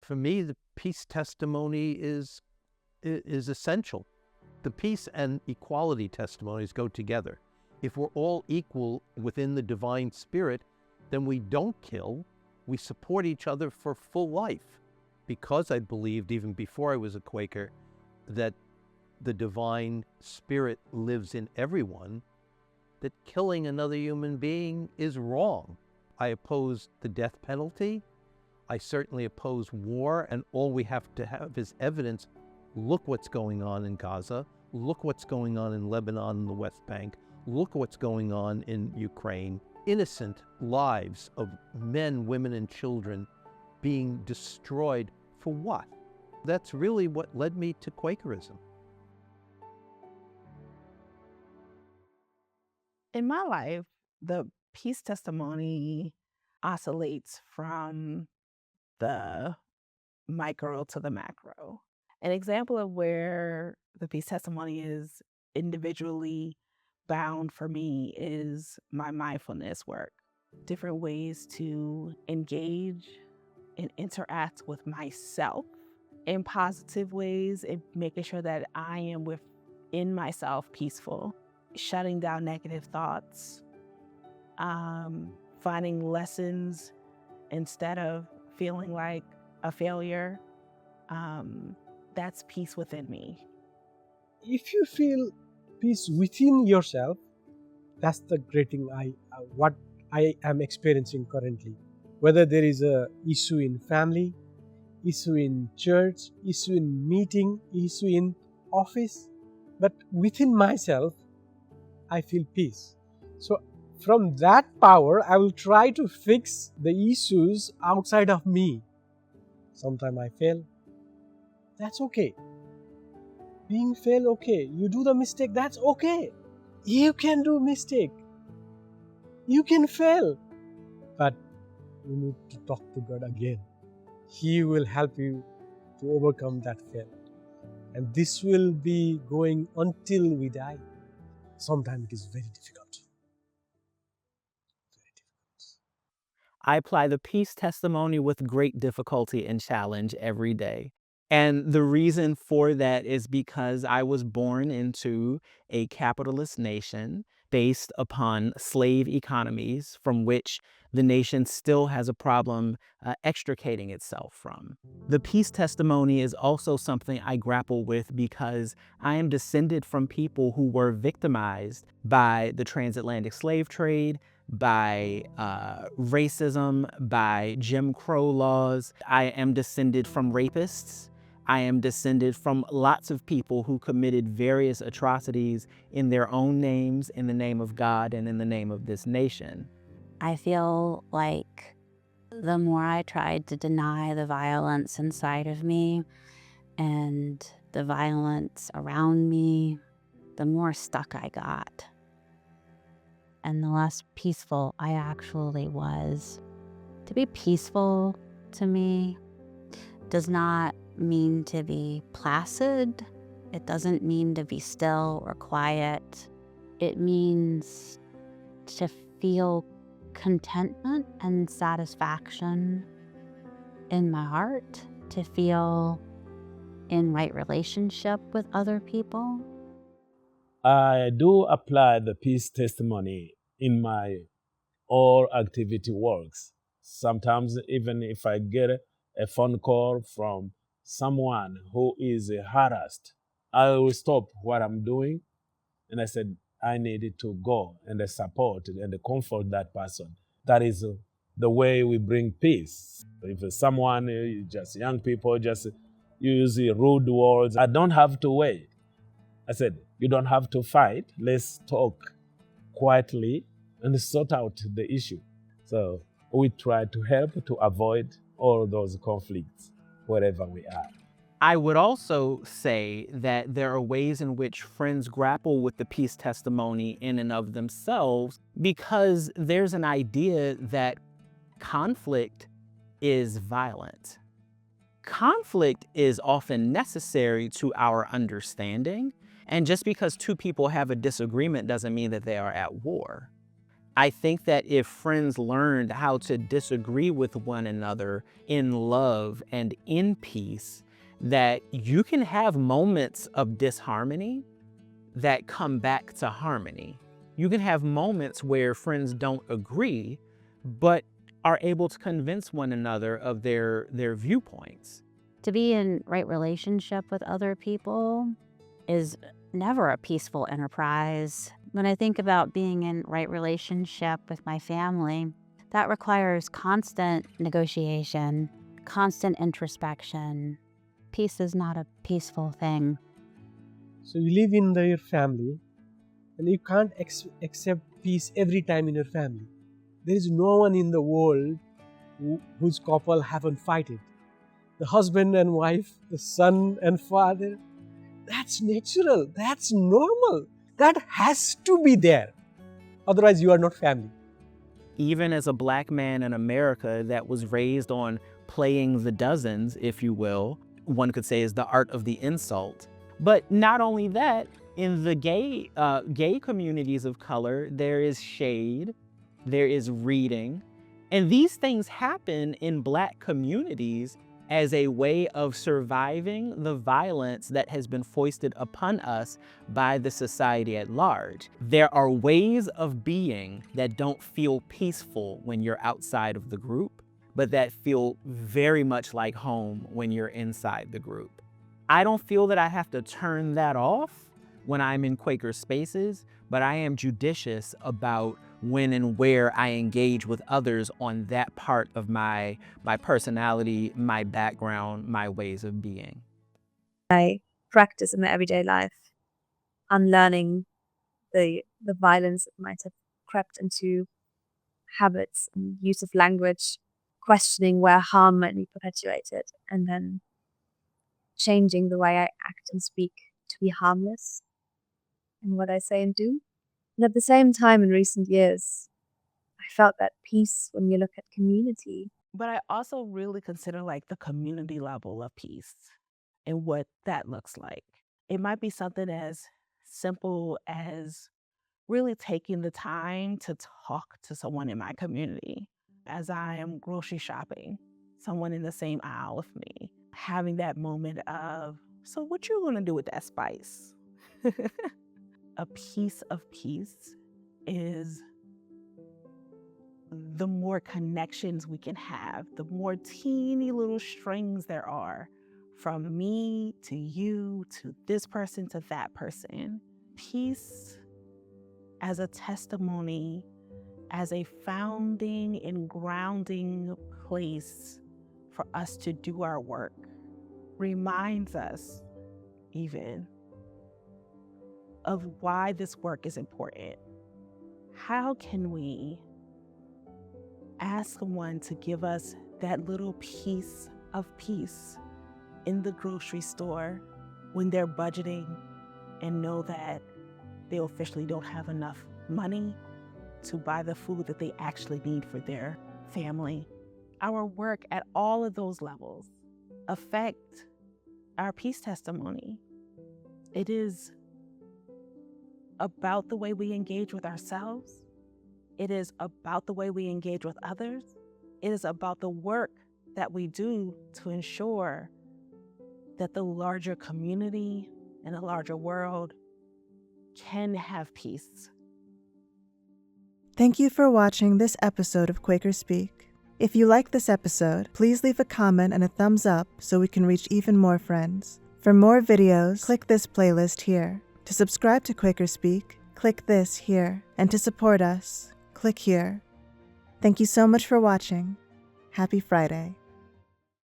For me, the peace testimony is essential. The peace and equality testimonies go together. If we're all equal within the divine spirit, then we don't kill, we support each other for full life. Because I believed, even before I was a Quaker, that the divine spirit lives in everyone, that killing another human being is wrong. I oppose the death penalty. I certainly oppose war, and all we have to have is evidence. Look what's going on in Gaza. Look what's going on in Lebanon and the West Bank. Look what's going on in Ukraine. Innocent lives of men, women, and children being destroyed for what? That's really what led me to Quakerism. In my life, the peace testimony oscillates from the micro to the macro. An example of where the peace testimony is individually bound for me is my mindfulness work. Different ways to engage and interact with myself in positive ways, and making sure that I am within myself peaceful, shutting down negative thoughts, finding lessons instead of feeling like a failure. That's peace within me. If you feel peace within yourself, that's the great thing what I am experiencing currently. Whether there is a issue in family, issue in church, issue in meeting, issue in office, but within myself, I feel peace. So from that power, I will try to fix the issues outside of me. Sometimes I fail. That's okay. Being fail, okay. You do the mistake, that's okay. You can do mistake. You can fail. But you need to talk to God again. He will help you to overcome that fail. And this will be going until we die. Sometimes it is very difficult. Very difficult. I apply the peace testimony with great difficulty and challenge every day. And the reason for that is because I was born into a capitalist nation based upon slave economies from which the nation still has a problem extricating itself from. The peace testimony is also something I grapple with because I am descended from people who were victimized by the transatlantic slave trade, by racism, by Jim Crow laws. I am descended from rapists. I am descended from lots of people who committed various atrocities in their own names, in the name of God, and in the name of this nation. I feel like the more I tried to deny the violence inside of me and the violence around me, the more stuck I got. And the less peaceful I actually was. To be peaceful, to me, does not mean to be placid. It doesn't mean to be still or quiet. It means to feel contentment and satisfaction in my heart, to feel in right relationship with other people. I do apply the peace testimony in my all activity works. Sometimes even if I get a phone call from someone who is harassed, I will stop what I'm doing and I said, I needed to go and support and comfort that person. That is the way we bring peace. If someone, just young people, just use rude words, I don't have to wait. I said, you don't have to fight. Let's talk quietly and sort out the issue. So we try to help to avoid all those conflicts wherever we are. I would also say that there are ways in which friends grapple with the peace testimony in and of themselves because there's an idea that conflict is violent. Conflict is often necessary to our understanding, and just because two people have a disagreement doesn't mean that they are at war. I think that if friends learned how to disagree with one another in love and in peace, that you can have moments of disharmony that come back to harmony. You can have moments where friends don't agree, but are able to convince one another of their viewpoints. To be in right relationship with other people is never a peaceful enterprise. When I think about being in right relationship with my family, that requires constant negotiation, constant introspection. Peace is not a peaceful thing. So you live in your family, and you can't accept peace every time in your family. There is no one in the world whose couple haven't fighted. The husband and wife, the son and father, that's natural, that's normal. That has to be there. Otherwise, you are not family. Even as a Black man in America that was raised on playing the dozens, if you will, one could say is the art of the insult. But not only that, in the gay communities of color, there is shade, there is reading, and these things happen in Black communities as a way of surviving the violence that has been foisted upon us by the society at large. There are ways of being that don't feel peaceful when you're outside of the group, but that feel very much like home when you're inside the group. I don't feel that I have to turn that off when I'm in Quaker spaces, but I am judicious about when and where I engage with others on that part of my personality, my background, my ways of being. I practice in my everyday life, unlearning the violence that might have crept into habits and use of language, questioning where harm might be perpetuated, and then changing the way I act and speak to be harmless in what I say and do. And at the same time, in recent years, I felt that peace when you look at community. But I also really consider like the community level of peace and what that looks like. It might be something as simple as really taking the time to talk to someone in my community as I am grocery shopping, someone in the same aisle with me, having that moment of, so what you gonna do with that spice? A piece of peace is the more connections we can have, the more teeny little strings there are from me to you to this person to that person. Peace as a testimony, as a founding and grounding place for us to do our work, reminds us even of why this work is important. How can we ask someone to give us that little piece of peace in the grocery store when they're budgeting and know that they officially don't have enough money to buy the food that they actually need for their family? Our work at all of those levels affect our peace testimony. It is about the way we engage with ourselves. It is about the way we engage with others. It is about the work that we do to ensure that the larger community and the larger world can have peace. Thank you for watching this episode of QuakerSpeak. If you like this episode, please leave a comment and a thumbs up so we can reach even more friends. For more videos, click this playlist here. To subscribe to QuakerSpeak, click this here. And to support us, click here. Thank you so much for watching. Happy Friday.